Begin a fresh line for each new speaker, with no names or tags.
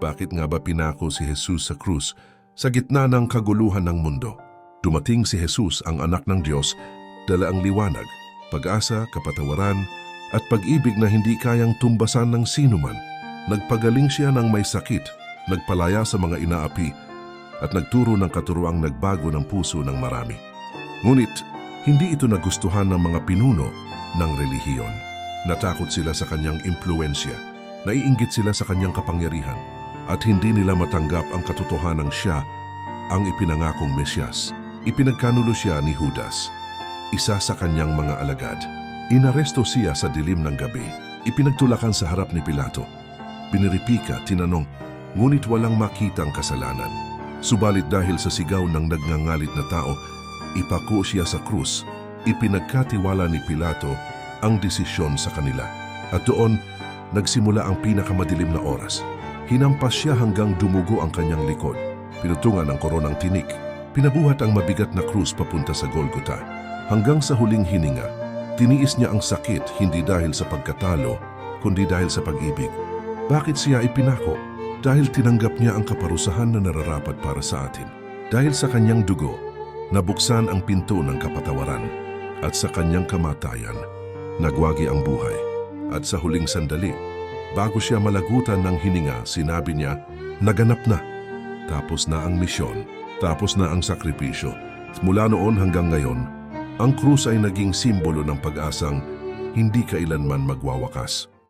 Bakit nga ba pinako si Jesus sa krus sa gitna ng kaguluhan ng mundo? Dumating si Jesus, ang anak ng Diyos, dala ang liwanag, pag-asa, kapatawaran, at pag-ibig na hindi kayang tumbasan ng sinuman. Nagpagaling siya ng may sakit, nagpalaya sa mga inaapi, at nagturo ng katuroang nagbago ng puso ng marami. Ngunit, hindi ito nagustuhan ng mga pinuno ng relihiyon. Natakot sila sa kanyang impluensya, naiinggit sila sa kanyang kapangyarihan, at hindi nila matanggap ang katotohanang siya ang ipinangakong Mesyas. Ipinagkanulo siya ni Judas, isa sa kanyang mga alagad. Inaresto siya sa dilim ng gabi, ipinagtulakan sa harap ni Pilato. Piniripika, tinanong, ngunit walang makitang kasalanan. Subalit dahil sa sigaw ng nagngangalit na tao, ipako siya sa krus. Ipinagkatiwala ni Pilato ang desisyon sa kanila. At doon, nagsimula ang pinakamadilim na oras. Hinampas siya hanggang dumugo ang kanyang likod. Pinutungan ang koronang tinik. Pinabuhat ang mabigat na krus papunta sa Golgota. Hanggang sa huling hininga, tiniis niya ang sakit hindi dahil sa pagkatalo, kundi dahil sa pag-ibig. Bakit siya ipinako? Dahil tinanggap niya ang kaparusahan na nararapat para sa atin. Dahil sa kanyang dugo, nabuksan ang pinto ng kapatawaran. At sa kanyang kamatayan, nagwagi ang buhay. At sa huling sandali, bago siya malagutan ng hininga, sinabi niya, naganap na. Tapos na ang misyon, tapos na ang sakripisyo. Mula noon hanggang ngayon, ang krus ay naging simbolo ng pag-asang hindi kailanman magwawakas.